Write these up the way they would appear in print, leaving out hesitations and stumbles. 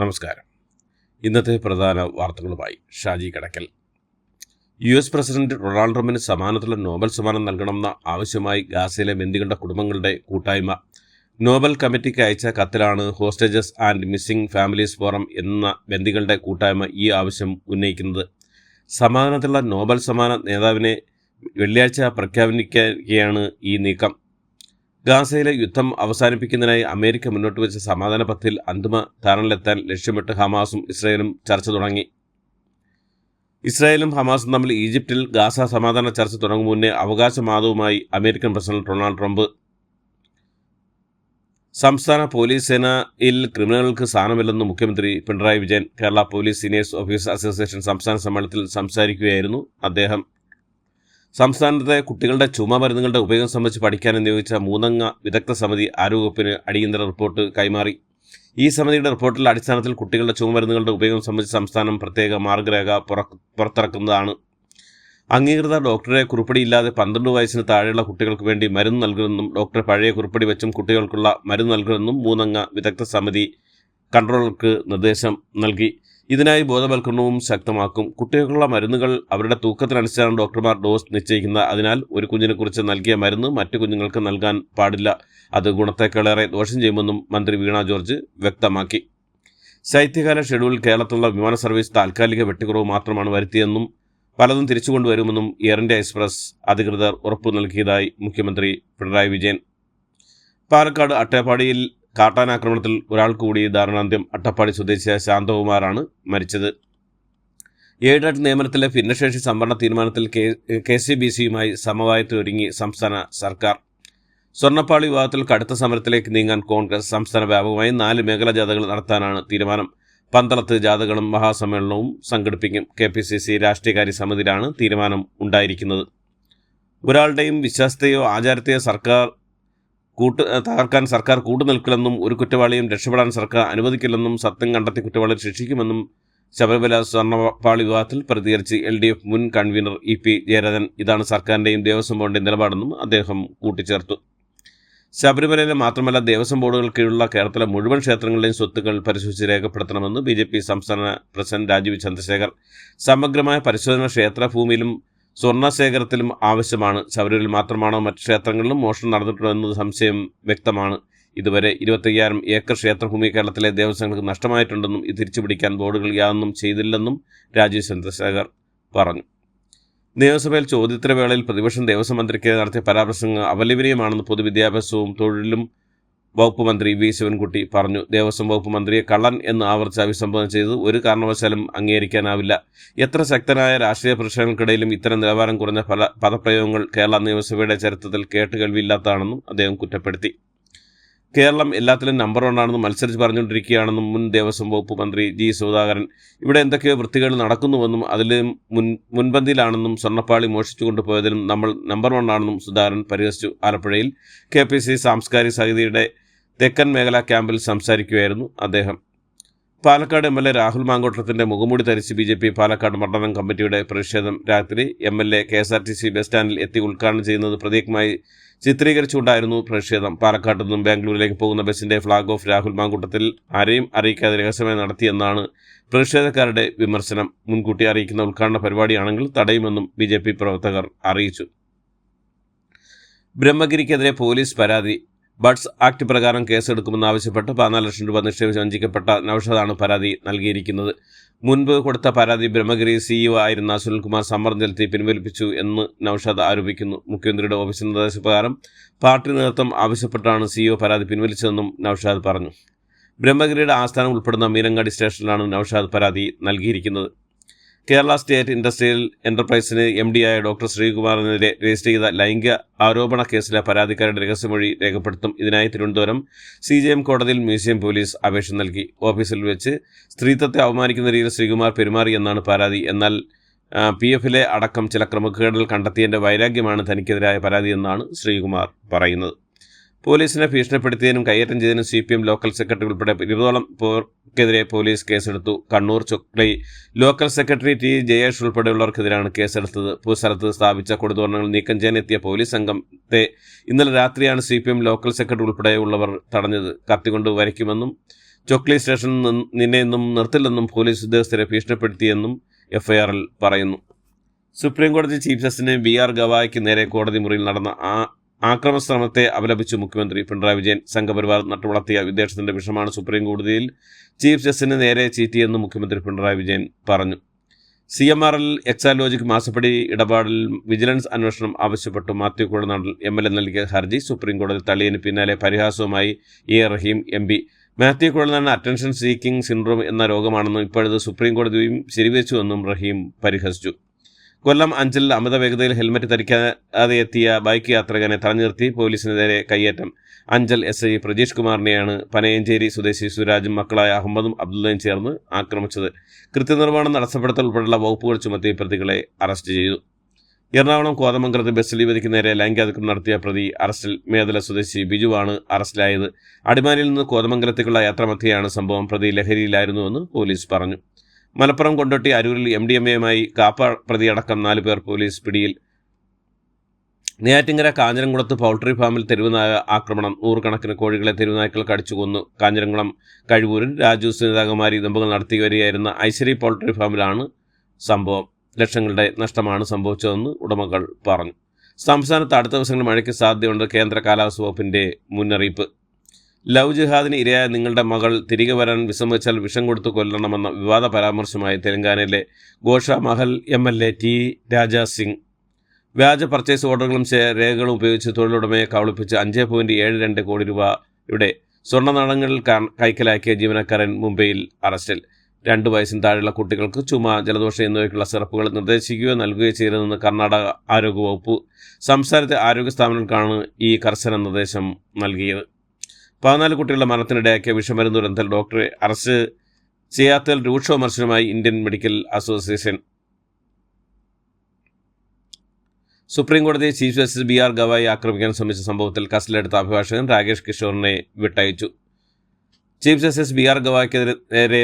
നമസ്കാരം. ഇന്നത്തെ പ്രധാന വാർത്തകളുമായി ഷാജി കടക്കൽ. US പ്രസിഡന്റ് ഡൊണാൾഡ് ട്രംപിന് സമാനത്തിലുള്ള നോബൽ സമ്മാനം നൽകണമെന്ന ആവശ്യമായി ഗാസയിലെ ബന്ദികളുടെ കുടുംബങ്ങളുടെ കൂട്ടായ്മ നോബൽ കമ്മിറ്റിക്ക് അയച്ച കത്തിലാണ് hostages and missing families forum എന്ന ബന്ദികളുടെ കൂട്ടായ്മ ഈ ആവശ്യം ഉന്നയിക്കുന്നത്. സമാധാനത്തിലുള്ള നോബൽ സമ്മാന നേതാവിനെ വെള്ളിയാഴ്ച പ്രഖ്യാപിക്കുകയാണ് ഈ നീക്കം. ഗാസയിലെ യുദ്ധം അവസാനിപ്പിക്കുന്നതിനായി അമേരിക്ക മുന്നോട്ട് വെച്ച സമാധാന പദ്ധതിയിൽ അന്തിമ ധാരണയിലെത്താൻ ലക്ഷ്യമിട്ട് ഹമാസും ഇസ്രായേലും ചർച്ച തുടങ്ങി. ഇസ്രായേലും ഹമാസും തമ്മിൽ ഈജിപ്തിൽ ഗാസ സമാധാന ചർച്ച തുടങ്ങും മുന്നേ അവകാശവാദവുമായി അമേരിക്കൻ പ്രസിഡന്റ് ഡൊണാൾഡ് ട്രംപ്. സംസ്ഥാന പോലീസ് സേനയിൽ ക്രിമിനലുകൾക്ക് സ്ഥാനമില്ലെന്ന് മുഖ്യമന്ത്രി Pinarayi Vijayan Kerala police seniors officer association സംസ്ഥാന സമ്മേളനത്തിൽ സംസാരിക്കുകയായിരുന്നു അദ്ദേഹം. സംസ്ഥാനത്തെ കുട്ടികളുടെ ചുമ മരുന്നുകളുടെ ഉപയോഗം സംബന്ധിച്ച് പഠിക്കാൻ നിയോഗിച്ച 3 അംഗ വിദഗ്ധ സമിതി ആരോഗ്യവകുപ്പിന് അടിയന്തര റിപ്പോർട്ട് കൈമാറി. ഈ സമിതിയുടെ റിപ്പോർട്ടിന്റെ അടിസ്ഥാനത്തിൽ കുട്ടികളുടെ ചുമ മരുന്നുകളുടെ ഉപയോഗം സംബന്ധിച്ച് സംസ്ഥാനം പ്രത്യേക മാർഗരേഖ പുറത്തിറക്കുന്നതാണ്. അംഗീകൃത ഡോക്ടറെ കുറിപ്പടിയില്ലാതെ 12 വയസ്സിന് താഴെയുള്ള കുട്ടികൾക്ക് വേണ്ടി മരുന്ന് നൽകുമെന്നും ഡോക്ടറെ പഴയ കുറിപ്പടി വെച്ചും കുട്ടികൾക്കുള്ള മരുന്ന് നൽകുമെന്നും 3 അംഗ വിദഗ്ധ സമിതി കൺട്രോളർക്ക് നിർദ്ദേശം നൽകി. ഇതിനായി ബോധവൽക്കരണവും ശക്തമാക്കും. കുട്ടികൾക്കുള്ള മരുന്നുകൾ അവരുടെ തൂക്കത്തിനനുസരിച്ചാണ് ഡോക്ടർമാർ ഡോസ് നിശ്ചയിക്കുന്നത്. അതിനാൽ ഒരു കുഞ്ഞിനെക്കുറിച്ച് നൽകിയ മരുന്ന് മറ്റു കുഞ്ഞുങ്ങൾക്ക് നൽകാൻ പാടില്ല. അത് ഗുണത്തേക്കാളേറെ ദോഷം ചെയ്യുമെന്നും മന്ത്രി വീണ ജോർജ് വ്യക്തമാക്കി. ശൈത്യകാല ഷെഡ്യൂളിൽ കേരളത്തിലുള്ള വിമാന സർവീസ് താൽക്കാലിക വെട്ടിക്കുറവ് മാത്രമാണ് വരുത്തിയെന്നും പലതും തിരിച്ചുകൊണ്ടുവരുമെന്നും എയർ ഇന്ത്യ എക്സ്പ്രസ് അധികൃതർ ഉറപ്പു നൽകിയതായി മുഖ്യമന്ത്രി പിണറായി വിജയൻ. പാലക്കാട് അട്ടപ്പാടിയിൽ കാട്ടാനാക്രമണത്തിൽ ഒരാൾ കൂടി ദാരുണാന്ത്യം. അട്ടപ്പാടി സ്വദേശിയായ ശാന്തകുമാറാണ് മരിച്ചത്. എയ്ഡഡ് നിയമനത്തിലെ ഭിന്നശേഷി സംവരണ തീരുമാനത്തിൽ KCBCയുമായി സമവായത്തിനൊരുങ്ങി സംസ്ഥാന സർക്കാർ. സ്വർണ്ണപ്പാളി വിവാദത്തിൽ കടുത്ത സമരത്തിലേക്ക് നീങ്ങാൻ കോൺഗ്രസ്. സംസ്ഥാന വ്യാപകമായി 4 മേഖലാ ജാഥകൾ നടത്താനാണ് തീരുമാനം. പന്തളത്ത് ജാഥകളും മഹാസമ്മേളനവും സംഘടിപ്പിക്കും. KPCC രാഷ്ട്രീയകാര്യ സമിതിയിലാണ് തീരുമാനം ഉണ്ടായിരിക്കുന്നത്. ഒരാളുടെയും വിശ്വാസത്തെയോ ആചാരത്തെയോ തകർക്കാൻ സർക്കാർ കൂട്ടുനിൽക്കില്ലെന്നും ഒരു കുറ്റവാളിയും രക്ഷപ്പെടാൻ സർക്കാർ അനുവദിക്കില്ലെന്നും സത്യം കണ്ടെത്തി കുറ്റവാളിയെ ശിക്ഷിക്കുമെന്നും ശബരിമല സ്വർണ്ണപ്പാളി വിവാദത്തിൽ പ്രതികരിച്ച് LDF മുൻ കൺവീനർ EP ജയരാജൻ. ഇതാണ് സർക്കാരിൻ്റെയും ദേവസ്വം ബോർഡിൻ്റെയും നിലപാടെന്നും അദ്ദേഹം കൂട്ടിച്ചേർത്തു. ശബരിമലയിലെ മാത്രമല്ല ദേവസ്വം ബോർഡുകൾ കീഴിലുള്ള കേരളത്തിലെ മുഴുവൻ ക്ഷേത്രങ്ങളുടെയും സ്വത്തുക്കൾ പരിശോധിച്ച് രേഖപ്പെടുത്തണമെന്ന് BJP സംസ്ഥാന പ്രസിഡന്റ് രാജീവ് ചന്ദ്രശേഖർ. സമഗ്രമായ പരിശോധന ക്ഷേത്രഭൂമിയിലും സ്വർണ്ണശേഖരത്തിലും ആവശ്യമാണ്. ശബരിമലയിൽ മാത്രമാണോ മറ്റ് ക്ഷേത്രങ്ങളിലും മോഷണം നടന്നിട്ടുണ്ടോ എന്നത് സംശയം വ്യക്തമാണ്. ഇതുവരെ 25,000 ഏക്കർ ക്ഷേത്രഭൂമി കേരളത്തിലെ ദേവസ്വങ്ങൾക്ക് നഷ്ടമായിട്ടുണ്ടെന്നും ഇത് തിരിച്ചുപിടിക്കാൻ ബോർഡുകൾ യാതൊന്നും ചെയ്തില്ലെന്നും രാജീവ് ചന്ദ്രശേഖർ പറഞ്ഞു. നിയമസഭയിൽ ചോദ്യോത്തരവേളയിൽ പ്രതിപക്ഷം ദേവസ്വം മന്ത്രിക്കെതിരെ നടത്തിയ പരാമർശങ്ങൾ അപലപനീയമാണെന്ന് പൊതുവിദ്യാഭ്യാസവും തൊഴിലും വകുപ്പ് മന്ത്രി V ശിവൻകുട്ടി പറഞ്ഞു. ദേവസ്വം വകുപ്പ് മന്ത്രിയെ കള്ളൻ എന്ന് ആവർത്തിച്ച് അഭിസംബോധന ചെയ്തത് ഒരു കാരണവശാലും അംഗീകരിക്കാനാവില്ല. എത്ര ശക്തനായ രാഷ്ട്രീയ പ്രശ്നങ്ങൾക്കിടയിലും ഇത്തരം നിലവാരം കുറഞ്ഞ പദപ്രയോഗങ്ങൾ കേരള നിയമസഭയുടെ ചരിത്രത്തിൽ കേട്ടുകേൾവിയില്ലാത്തതാണെന്നും അദ്ദേഹം കുറ്റപ്പെടുത്തി. കേരളം എല്ലാത്തിലും നമ്പർ 1 ആണെന്നും മത്സരിച്ച് പറഞ്ഞുകൊണ്ടിരിക്കുകയാണെന്നും മുൻ ദേവസ്വം വകുപ്പ് മന്ത്രി G സുധാകരൻ. ഇവിടെ എന്തൊക്കെയോ വൃത്തികേട് നടക്കുന്നുവെന്നും അതിലും മുൻപന്തിയിലാണെന്നും സ്വർണ്ണപ്പാളി മോഷിച്ചു കൊണ്ടുപോയതിലും നമ്മൾ നമ്പർ 1 ആണെന്നും സുധാകരൻ പരിഹസിച്ചു. ആലപ്പുഴയിൽ KPCC സാംസ്കാരിക സമിതിയുടെ തെക്കൻ മേഖലാ ക്യാമ്പിൽ സംസാരിക്കുകയായിരുന്നു അദ്ദേഹം. പാലക്കാട് MLA രാഹുൽ മാങ്കോട്ടത്തിന്റെ മുഖംമൂടി ധരിച്ച് BJP പാലക്കാട് മണ്ഡലം കമ്മിറ്റിയുടെ പ്രതിഷേധം. രാത്രി MLA KSRTC ബസ് സ്റ്റാൻഡിൽ എത്തി ഉദ്ഘാടനം ചെയ്യുന്നത് പ്രതീകമായി ചിത്രീകരിച്ചുകൊണ്ടായിരുന്നു പ്രതിഷേധം. പാലക്കാട്ട് നിന്നും ബാംഗ്ലൂരിലേക്ക് പോകുന്ന ബസിന്റെ ഫ്ളാഗ് ഓഫ് രാഹുൽ മാങ്കൂട്ടത്തിൽ ആരെയും അറിയിക്കാതെ രഹസ്യമായി നടത്തിയെന്നാണ് പ്രതിഷേധക്കാരുടെ വിമർശനം. മുൻകൂട്ടി അറിയിക്കുന്ന ഉദ്ഘാടന പരിപാടിയാണെങ്കിൽ തടയുമെന്നും BJP പ്രവർത്തകർ അറിയിച്ചു. ബ്രഹ്മഗിരിക്കെതിരെ പോലീസ് പരാതി. ബഡ്സ് ആക്ട് പ്രകാരം കേസെടുക്കുമെന്നാവശ്യപ്പെട്ട് 14 ലക്ഷം രൂപ നിക്ഷേപിച്ച് വഞ്ചിക്കപ്പെട്ട നൌഷാദാണ് പരാതി നൽകിയിരിക്കുന്നത്. മുൻപ് കൊടുത്ത പരാതി ബ്രഹ്മഗിരി CEO ആയിരുന്ന സുനിൽകുമാർ സമ്മർദ്ദം ചെലുത്തി പിൻവലിപ്പിച്ചു എന്ന് നൌഷാദ് ആരോപിക്കുന്നു. മുഖ്യമന്ത്രിയുടെ ഓഫീസിന്റെ നിർദ്ദേശപ്രകാരം പാർട്ടി നേതൃത്വം ആവശ്യപ്പെട്ടാണ് CEO പരാതി പിൻവലിച്ചതെന്നും നൌഷാദ് പറഞ്ഞു. ബ്രഹ്മഗിരിയുടെ ആസ്ഥാനം ഉൾപ്പെടുന്ന മീനങ്ങാടി സ്റ്റേഷനിലാണ് നൌഷാദ് പരാതി നൽകിയിരിക്കുന്നത്. കേരള സ്റ്റേറ്റ് ഇൻഡസ്ട്രിയൽ എന്റർപ്രൈസിന് MD-ആയ ഡോക്ടർ ശ്രീകുമാറിനെതിരെ രജിസ്റ്റർ ചെയ്ത ലൈംഗിക ആരോപണ കേസിലെ പരാതിക്കാരുടെ രഹസ്യമൊഴി രേഖപ്പെടുത്തും. ഇതിനായി തിരുവനന്തപുരം CJM കോടതിയിൽ മ്യൂസിയം പോലീസ് അപേക്ഷ നൽകി. ഓഫീസിൽ വെച്ച് സ്ത്രീത്വത്തെ അവമാനിക്കുന്ന രീതിയിൽ ശ്രീകുമാർ പെരുമാറി എന്നാണ് പരാതി. എന്നാൽ PF-ലെ അടക്കം ചില ക്രമക്കേടുകൾ കണ്ടെത്തിയതിൻ്റെ വൈരാഗ്യമാണ് തനിക്കെതിരായ പരാതിയെന്നാണ് ശ്രീകുമാർ പറയുന്നത്. പോലീസിനെ ഭീഷണിപ്പെടുത്തിയതിനും കയ്യേറ്റം ചെയ്തതിനും CPM ലോക്കൽ സെക്രട്ടറി ഉൾപ്പെടെ 20ഓളം പേർക്കെതിരെ പോലീസ് കേസെടുത്തു. Kannur Chokli local secretary T Jayesh ഉൾപ്പെടെയുള്ളവർക്കെതിരാണ് കേസെടുത്തത്. പൊതുസ്ഥലത്ത് സ്ഥാപിച്ച കൊടിതോരണങ്ങൾ നീക്കം ചെയ്യാനെത്തിയ പോലീസ് സംഘത്തെ ഇന്നലെ രാത്രിയാണ് CPM ലോക്കൽ സെക്രട്ടറി ഉൾപ്പെടെയുള്ളവർ തടഞ്ഞത്. കത്തികൊണ്ട് വരയ്ക്കുമെന്നും ചൊക്ലി സ്റ്റേഷനിൽ നിന്നെയൊന്നും നിർത്തില്ലെന്നും പോലീസ് ഉദ്യോഗസ്ഥരെ ഭീഷണിപ്പെടുത്തിയെന്നും എഫ്ഐആറിൽ പറയുന്നു. സുപ്രീംകോടതി ചീഫ് ജസ്റ്റിന് BR ഗവായിക്ക് നേരെ കോടതി മുറിയിൽ നടന്ന ആക്രമണശ്രമത്തെ അപലപിച്ചു മുഖ്യമന്ത്രി പിണറായി വിജയൻ. സംഘപരിവാർ നട്ടുവളർത്തിയ വിദ്വേഷത്തിന്റെ വിഷമാണ് സുപ്രീംകോടതിയിൽ ചീഫ് ജസ്റ്റിന് നേരെ ചീറ്റിയെന്ന് മുഖ്യമന്ത്രി പിണറായി വിജയൻ പറഞ്ഞു. CMRL എക്സാലോജിക് മാസപ്പടി ഇടപാടിൽ വിജിലൻസ് അന്വേഷണം ആവശ്യപ്പെട്ടു മാത്യു കുഴൽനാടൻ MLA നൽകിയ ഹർജി സുപ്രീംകോടതി തള്ളിയതിന് പിന്നാലെ പരിഹാസവുമായി A. Rahim MP. Mathew Kuzhalnadan attention seeking syndrome എന്ന രോഗമാണെന്നും ഇപ്പോഴത് സുപ്രീംകോടതിയും ശരിവെച്ചുവെന്നും റഹീം പരിഹസിച്ചു. കൊല്ലം അഞ്ചൽ അമിത വേഗതയിൽ ഹെൽമറ്റ് ധരിക്കാതെ എത്തിയ ബൈക്ക് യാത്രികനെ തടഞ്ഞു നിർത്തി പോലീസിനെതിരെ കയ്യേറ്റം. അഞ്ചൽ SI പ്രജീഷ് കുമാറിനെയാണ് പനയഞ്ചേരി സ്വദേശി സുരാജും മക്കളായ അഹമ്മദും അബ്ദുള്ളയും ചേർന്ന് ആക്രമിച്ചത്. കൃത്യനിർവ്വഹണം തടസ്സപ്പെടുത്തൽ ഉൾപ്പെടെയുള്ള വകുപ്പുകൾ ചുമത്തി പ്രതികളെ അറസ്റ്റ് ചെയ്തു. എറണാകുളം കോതമംഗലത്ത് ബസ് യുവതിക്ക് നേരെ ലൈംഗികാതിക്രമം നടത്തിയ പ്രതി അറസ്റ്റിൽ. മേദല സ്വദേശി ബിജുവാണ് അറസ്റ്റിലായത്. അടിമാലിയിൽ നിന്ന് കോതമംഗലത്തേക്കുള്ള യാത്രാമധ്യയാണ് സംഭവം. പ്രതി ലഹരിയിലായിരുന്നുവെന്ന് പോലീസ് പറഞ്ഞു. മലപ്പുറം കൊണ്ടോട്ടി അരൂരിൽ MDMAയുമായി കാപ്പ പ്രതിയടക്കം 4 പേർ പോലീസ് പിടിയിൽ. നെയ്യാറ്റിങ്കര കാഞ്ഞിരംകുളത്ത് പൗൾട്രി ഫാമിൽ തെരുവുനായ ആക്രമണം. 100 കണക്കിന് കോഴികളെ തെരുവുനായ്ക്കൾ കടിച്ചു കൊന്നു. കാഞ്ഞിരംകുളം കഴിവൂരിൽ രാജു സുനിതാകുമാരി ദമ്പതികൾ നടത്തി വരികയായിരുന്ന ഐശ്വരി പൗൾട്രി ഫാമിലാണ് സംഭവം. ലക്ഷങ്ങളുടെ നഷ്ടമാണ് സംഭവിച്ചതെന്ന് ഉടമകൾ പറഞ്ഞു. സംസ്ഥാനത്ത് അടുത്ത ദിവസങ്ങളിൽ മഴയ്ക്ക് സാധ്യതയുണ്ട്. കേന്ദ്ര കാലാവസ്ഥാ വകുപ്പിന്റെ മുന്നറിയിപ്പ്. ലവ് ജിഹാദിന് ഇരയായ നിങ്ങളുടെ മകൾ തിരികെ വരാൻ വിസമ്മതിച്ചാൽ വിഷം കൊടുത്തു കൊല്ലണമെന്ന വിവാദ പരാമർശമായി തെലങ്കാനയിലെ ഗോഷ മഹൽ MLA T. രാജാ സിംഗ്. വ്യാജ പർച്ചേസ് ഓർഡറുകളും രേഖകളും ഉപയോഗിച്ച് തൊഴിലുടമയെ കബളിപ്പിച്ച് 5.72 കോടി രൂപയുടെ സ്വർണ്ണ നാണയങ്ങൾ കൈക്കലാക്കിയ ജീവനക്കാരൻ മുംബൈയിൽ അറസ്റ്റിൽ. 2 വയസ്സിന് താഴെയുള്ള കുട്ടികൾക്ക് ചുമ, ജലദോഷം എന്നിവയ്ക്കുള്ള സിറപ്പുകൾ നിർദ്ദേശിക്കുകയോ നൽകുകയോ ചെയ്യരുതെന്ന് കർണാടക ആരോഗ്യ വകുപ്പ്. സംസ്ഥാനത്തെ ആരോഗ്യ സ്ഥാപനങ്ങൾക്കാണ് ഈ കർശന നിർദ്ദേശം നൽകിയത്. 14 കുട്ടികളുടെ മരണത്തിനിടയാക്കിയ വിഷമരുന്ന് ദുരന്തത്തിൽ ഡോക്ടറെ അറസ്റ്റ് ചെയ്യാത്തതിൽ രൂക്ഷ വിമർശനമായി ഇന്ത്യൻ മെഡിക്കൽ അസോസിയേഷൻ. സുപ്രീംകോടതി ചീഫ് ജസ്റ്റിസ് BR ഗവായി ആക്രമിക്കാൻ ശ്രമിച്ച സംഭവത്തിൽ കസ്റ്റഡിയിലെടുത്ത അഭിഭാഷകൻ രാകേഷ് കിഷോറിനെ വിട്ടയച്ചു. ചീഫ് ജസ്റ്റിസ് BR ഗവായിക്കെതിരെ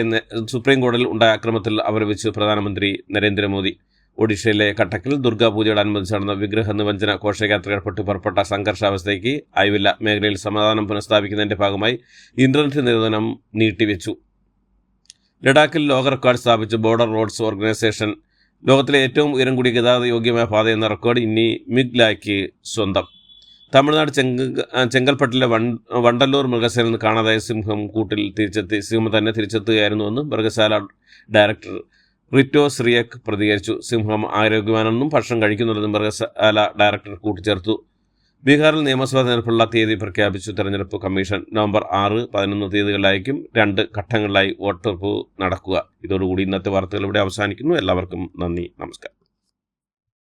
സുപ്രീംകോടതിയിൽ ഉണ്ടായ ആക്രമണത്തിൽ അപലപിച്ചു പ്രധാനമന്ത്രി നരേന്ദ്രമോദി. ഒഡീഷയിലെ കട്ടക്കിൽ ദുർഗാപൂജയോടനുബന്ധിച്ച് നടന്ന വിഗ്രഹ നിമഞ്ജന ഘോഷയാത്രകൾ പുറപ്പെട്ട സംഘർഷാവസ്ഥയ്ക്ക് അയവില്ല. മേഖലയിൽ സമാധാനം പുനഃസ്ഥാപിക്കുന്നതിന്റെ ഭാഗമായി ഇന്റർനെറ്റ് നിരോധനം നീട്ടിവെച്ചു. ലഡാക്കിൽ ലോക റെക്കോർഡ് സ്ഥാപിച്ച ബോർഡർ റോഡ്സ് ഓർഗനൈസേഷൻ. ലോകത്തിലെ ഏറ്റവും ഉയരം കൂടിയ ഗതാഗത യോഗ്യമായ പാത എന്ന റെക്കോർഡ് ഇനി മിഗ്ലായ്ക്ക് സ്വന്തം. തമിഴ്നാട് ചെങ്കൽപ്പട്ടിലെ വണ്ടല്ലൂർ മൃഗശാലയിൽ നിന്ന് കാണാതായ സിംഹം കൂട്ടിൽ സിംഹം തന്നെ തിരിച്ചെത്തുകയായിരുന്നുവെന്ന് മൃഗശാല ഡയറക്ടർ റിറ്റോ ശ്രീയക് പ്രതികരിച്ചു. സിംഹം ആരോഗ്യവാനെന്നും ഭക്ഷണം കഴിക്കുന്നുണ്ടെന്നും മൃഗശാല ഡയറക്ടർ കൂട്ടിച്ചേർത്തു. ബീഹാറിൽ നിയമസഭാ തെരഞ്ഞെടുപ്പുള്ള തീയതി പ്രഖ്യാപിച്ചു തെരഞ്ഞെടുപ്പ് കമ്മീഷൻ. നവംബർ 6, 11 തീയതികളിലായിരിക്കും 2 ഘട്ടങ്ങളിലായി വോട്ടെടുപ്പ് നടക്കുക. ഇതോടുകൂടി ഇന്നത്തെ വാർത്തകൾ ഇവിടെ അവസാനിക്കുന്നു. എല്ലാവർക്കും നന്ദി, നമസ്കാരം.